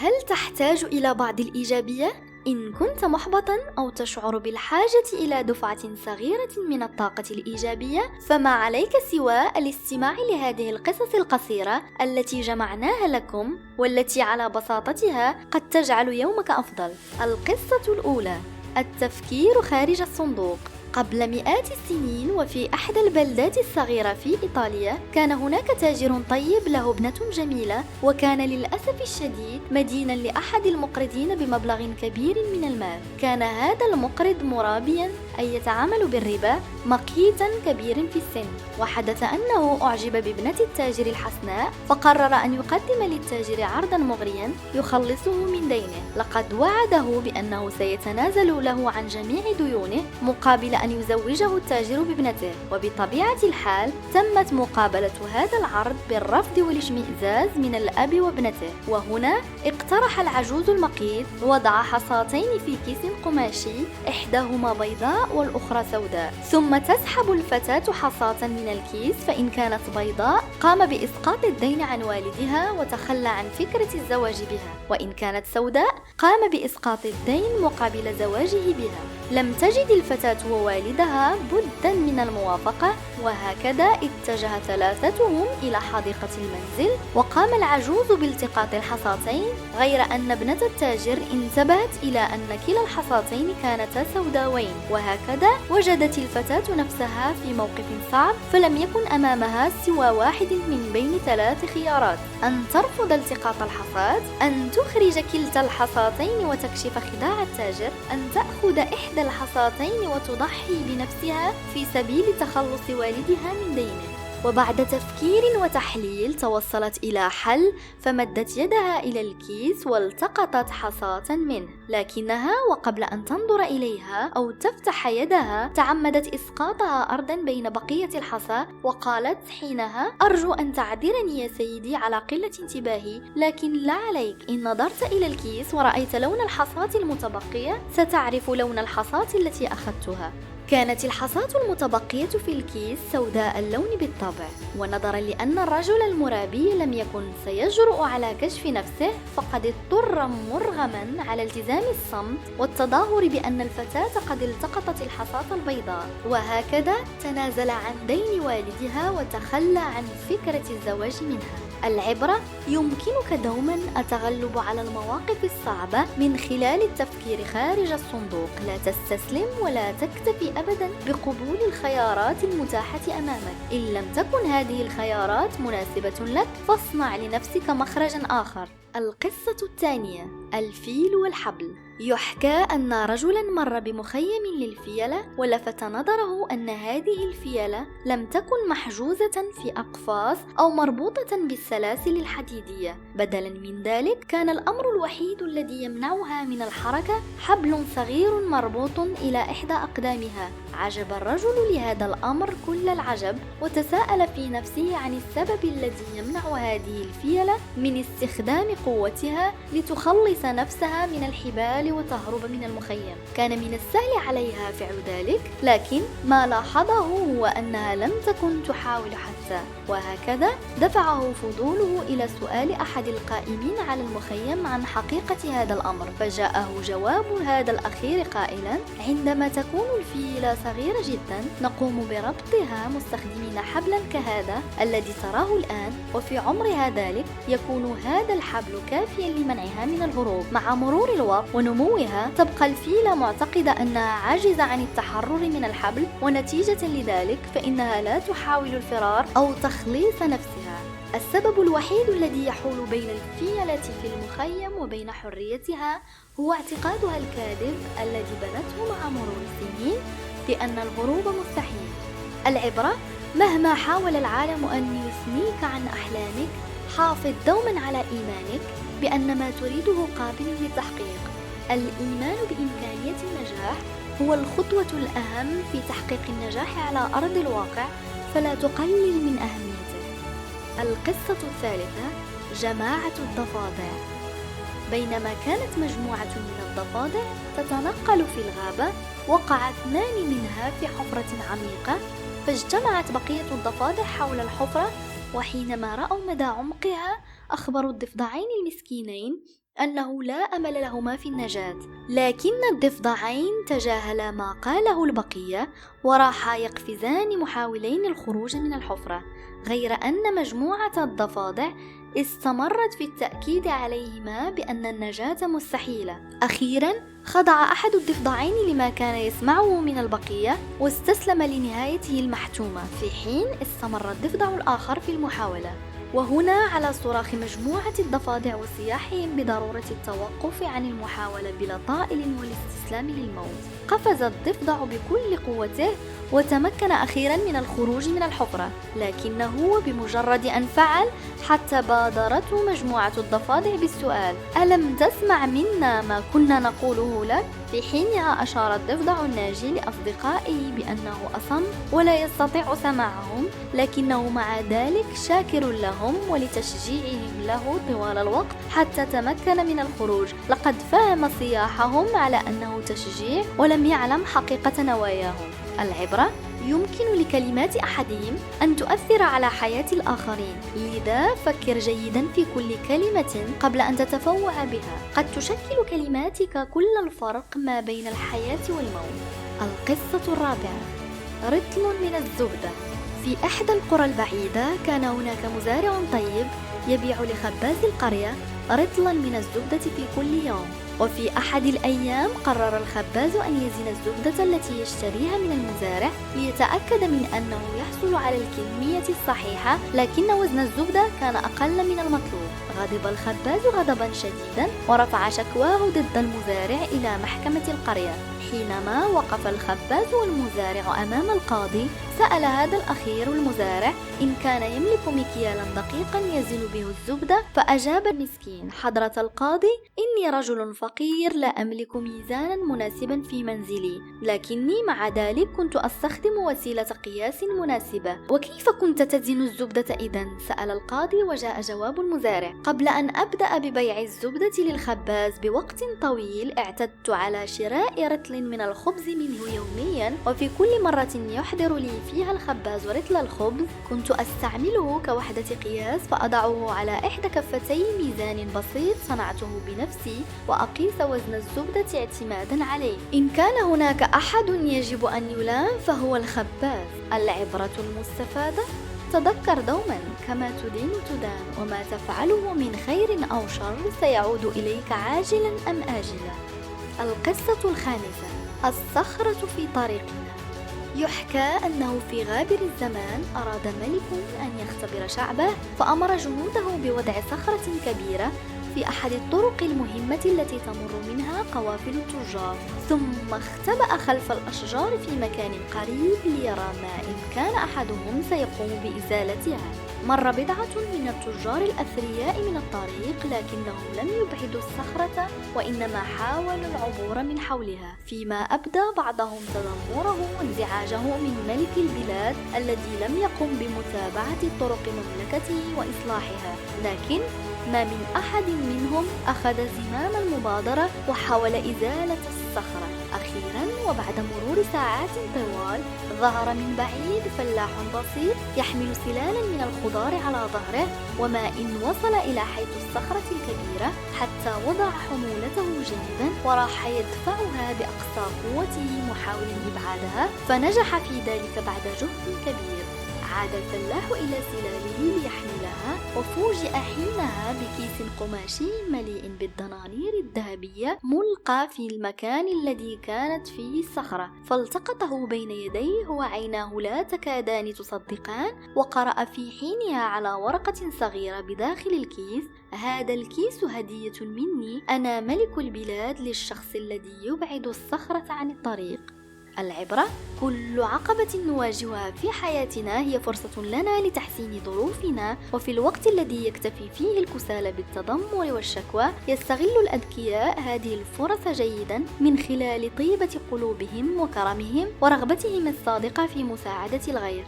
هل تحتاج إلى بعض الإيجابية؟ إن كنت محبطاً أو تشعر بالحاجة إلى دفعة صغيرة من الطاقة الإيجابية، فما عليك سوى الاستماع لهذه القصص القصيرة التي جمعناها لكم، والتي على بساطتها قد تجعل يومك أفضل. القصة الأولى: التفكير خارج الصندوق. قبل مئات السنين، وفي أحدى البلدات الصغيرة في إيطاليا، كان هناك تاجر طيب له ابنة جميلة، وكان للأسف الشديد مدينا لأحد المقرضين بمبلغ كبير من المال. كان هذا المقرض مرابيا، أي يتعامل بالربا، مقيتا كبير في السن. وحدث أنه أعجب بابنة التاجر الحسناء، فقرر أن يقدم للتاجر عرضا مغريا يخلصه من دينه. لقد وعده بأنه سيتنازل له عن جميع ديونه مقابل أن يزوجه التاجر بابنته. وبطبيعة الحال تمت مقابلة هذا العرض بالرفض والاشمئزاز من الأب وابنته. وهنا اقترح العجوز المقيت وضع حصاتين في كيس قماشي، إحداهما بيضاء والأخرى سوداء، ثم تسحب الفتاة حصاة من الكيس، فإن كانت بيضاء قام بإسقاط الدين عن والدها وتخلى عن فكرة الزواج بها، وإن كانت سوداء قام بإسقاط الدين مقابل زواجه بها. لم تجد الفتاة ووالدها بدا من الموافقة، وهكذا اتجه ثلاثتهم إلى حديقة المنزل، وقام العجوز بالتقاط الحصاتين، غير أن ابنة التاجر انتبهت إلى أن كلا الحصاتين كانتا سوداوين. وهكذا وجدت الفتاة نفسها في موقف صعب، فلم يكن أمامها سوى واحد من بين ثلاث خيارات: أن ترفض التقاط الحصات، أن تخرج كلتا الحصاتين وتكشف خداع التاجر، أن تأخذ إحدى الحصاتين وتضحي بنفسها في سبيل تخلص والدها من دينه. وبعد تفكير وتحليل توصلت إلى حل، فمدت يدها إلى الكيس والتقطت حصاة منه، لكنها وقبل أن تنظر إليها أو تفتح يدها تعمدت إسقاطها أرضا بين بقية الحصى، وقالت حينها: أرجو أن تعذرني يا سيدي على قلة انتباهي، لكن لا عليك، إن نظرت إلى الكيس ورأيت لون الحصاة المتبقية ستعرف لون الحصاة التي أخذتها. كانت الحصاة المتبقية في الكيس سوداء اللون بالطبع، ونظرا لأن الرجل المرابي لم يكن سيجرؤ على كشف نفسه، فقد اضطر مرغما على التزام الصمت والتظاهر بأن الفتاة قد التقطت الحصاة البيضاء. وهكذا تنازل عن دين والدها وتخلى عن فكرة الزواج منها. العبرة: يمكنك دوما التغلب على المواقف الصعبة من خلال التفكير خارج الصندوق. لا تستسلم ولا تكتفي أبدا بقبول الخيارات المتاحة أمامك. إن لم تكن هذه الخيارات مناسبة لك، فاصنع لنفسك مخرجا آخر. القصة الثانية: الفيل والحبل. يحكى أن رجلا مر بمخيم للفيلة، ولفت نظره أن هذه الفيلة لم تكن محجوزة في أقفاص أو مربوطة بالسلاسل الحديدية. بدلا من ذلك، كان الأمر الوحيد الذي يمنعها من الحركة حبل صغير مربوط إلى إحدى أقدامها. عجب الرجل لهذا الأمر كل العجب، وتساءل في نفسه عن السبب الذي يمنع هذه الفيلة من استخدام قوتها لتخلص نفسها من الحبال وتهرب من المخيم. كان من السهل عليها فعل ذلك، لكن ما لاحظه هو أنها لم تكن تحاول حتى. وهكذا دفعه فضوله إلى سؤال أحد القائمين على المخيم عن حقيقة هذا الأمر، فجاءه جواب هذا الأخير قائلا: عندما تكون الفيلة صغيرة جدا، نقوم بربطها مستخدمين حبلا كهذا الذي تراه الآن، وفي عمرها ذلك يكون هذا الحبل كافيا لمنعها من الهروب. مع مرور الوقت ونموها تبقى الفيلة معتقدة أنها عاجزة عن التحرر من الحبل، ونتيجة لذلك فإنها لا تحاول الفرار أو تخليص نفسها. السبب الوحيد الذي يحول بين الفيلة في المخيم وبين حريتها هو اعتقادها الكاذب الذي بنته مع مرور السنين بأن الهروب مستحيل. العبرة: مهما حاول العالم أن يثنيك عن أحلامك، حافظ دوما على إيمانك بأن ما تريده قابل للتحقيق. الإيمان بإمكانية النجاح هو الخطوة الأهم في تحقيق النجاح على أرض الواقع، فلا تقلل من أهميته. القصة الثالثة: جماعة الضفادع. بينما كانت مجموعة من الضفادع تتنقل في الغابة، وقع 2 منها في حفرة عميقة، فاجتمعت بقية الضفادع حول الحفرة، وحينما رأوا مدى عمقها أخبروا الضفدعين المسكينين أنه لا أمل لهما في النجاة. لكن الضفدعين تجاهلا ما قاله البقية وراحا يقفزان محاولين الخروج من الحفرة، غير أن مجموعة الضفادع استمرت في التأكيد عليهما بأن النجاة مستحيلة. أخيرا خضع أحد الضفدعين لما كان يسمعه من البقية واستسلم لنهايته المحتومة، في حين استمر الضفدع الآخر في المحاولة. وهنا على صراخ مجموعة الضفادع وصياحهم بضرورة التوقف عن المحاولة بلا طائل والاستسلام للموت، قفز الضفدع بكل قوته وتمكن أخيرا من الخروج من الحفرة، لكنه بمجرد أن فعل حتى بادرته مجموعة الضفادع بالسؤال: ألم تسمع منا ما كنا نقوله لك؟ في حينها أشار الضفدع الناجي لأصدقائه بأنه أصم ولا يستطيع سماعهم، لكنه مع ذلك شاكر لهم ولتشجيعهم له طوال الوقت حتى تمكن من الخروج. لقد فهم صياحهم على أنه تشجيع ولم يعلم حقيقة نواياهم. العبرة: يمكن لكلمات أحدهم أن تؤثر على حياة الآخرين، لذا فكر جيدا في كل كلمة قبل أن تتفوه بها. قد تشكل كلماتك كل الفرق ما بين الحياة والموت. القصة الرابعة: رطل من الزبدة. في إحدى القرى البعيدة كان هناك مزارع طيب يبيع لخباز القرية رطلا من الزبدة في كل يوم. وفي أحد الأيام قرر الخباز أن يزن الزبدة التي يشتريها من المزارع ليتأكد من أنه يحصل على الكمية الصحيحة، لكن وزن الزبدة كان أقل من المطلوب. غضب الخباز غضبا شديدا ورفع شكواه ضد المزارع إلى محكمة القرية. حينما وقف الخباز والمزارع أمام القاضي، سأل هذا الأخير المزارع إن كان يملك مكيالا دقيقا يزن به الزبدة، فأجاب المسكين: حضرة القاضي، إني رجل فقير لا أملك ميزانا مناسبا في منزلي، لكني مع ذلك كنت أستخدم وسيلة قياس مناسبة. وكيف كنت تزن الزبدة إذن؟ سأل القاضي وجاء جواب المزارع: قبل أن أبدأ ببيع الزبدة للخباز بوقت طويل اعتدت على شراء رطل من الخبز منه يوميا، وفي كل مرة يحضر لي فيها الخباز رطل الخبز كنت أستعمله كوحدة قياس فأضعه على إحدى كفتي ميزان بسيط صنعته بنفسي وأقيس وزن الزبدة اعتمادا عليه. إن كان هناك أحد يجب أن يلام فهو الخباز. العبرة المستفادة: تذكر دوما كما تدين تدان، وما تفعله من خير أو شر سيعود إليك عاجلا أم آجلا. القصة الخامسة: الصخرة في طريقنا. يحكى أنه في غابر الزمان أراد ملك أن يختبر شعبه، فأمر جنوده بوضع صخرة كبيرة في أحد الطرق المهمة التي تمر منها قوافل التجار، ثم اختبأ خلف الأشجار في مكان قريب ليرى ما إن كان أحدهم سيقوم بإزالتها. مر بضعة من التجار الأثرياء من الطريق، لكنهم لم يبعدوا الصخرة وإنما حاولوا العبور من حولها، فيما أبدى بعضهم تذمره وانزعاجه من ملك البلاد الذي لم يقم بمتابعة طرق مملكته وإصلاحها. لكن ما من أحد منهم أخذ زمام المبادرة وحاول إزالة الصخرة. أخيرا وبعد مرور ساعات طوال ظهر من بعيد فلاح بسيط يحمل سلالا من الخضار على ظهره، وما إن وصل إلى حيث الصخرة الكبيرة حتى وضع حمولته جيدا وراح يدفعها بأقصى قوته محاولا إبعادها، فنجح في ذلك بعد جهد كبير. عاد الفلاح إلى سلاله ليحملها، وفوجئ حينها بكيس قماشي مليء بالدنانير الذهبية ملقى في المكان الذي كانت فيه الصخرة، فالتقطه بين يديه وعيناه لا تكادان تصدقان، وقرأ في حينها على ورقة صغيرة بداخل الكيس: هذا الكيس هدية مني، أنا ملك البلاد للشخص الذي يبعد الصخرة عن الطريق. العبرة: كل عقبة نواجهها في حياتنا هي فرصة لنا لتحسين ظروفنا، وفي الوقت الذي يكتفي فيه الكسالى بالتذمر والشكوى يستغل الأذكياء هذه الفرص جيدا من خلال طيبة قلوبهم وكرمهم ورغبتهم الصادقة في مساعدة الغير.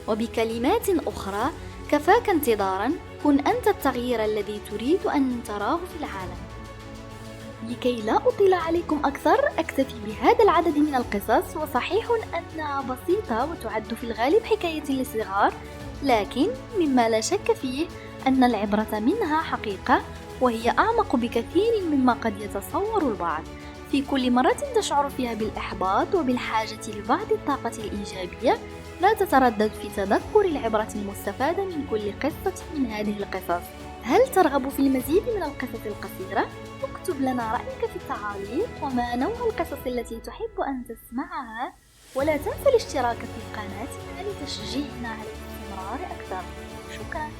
وبكلمات أخرى: كفاك انتظارا، كن أنت التغيير الذي تريد أن تراه في العالم. لكي لا أطيل عليكم أكثر أكتفي بهذا العدد من القصص، وصحيح أنها بسيطة وتعد في الغالب حكاية للصغار، لكن مما لا شك فيه أن العبرة منها حقيقة، وهي أعمق بكثير مما قد يتصور البعض. في كل مرة تشعر فيها بالإحباط وبالحاجة لبعض الطاقة الإيجابية، لا تتردد في تذكر العبرة المستفادة من كل قصة من هذه القصص. هل ترغب في المزيد من القصص القصيرة؟ اكتب لنا رأيك في التعاليق وما نوع القصص التي تحب أن تسمعها، ولا تنسى الاشتراك في قناتنا لتشجيعنا على الاستمرار أكثر. شكرا.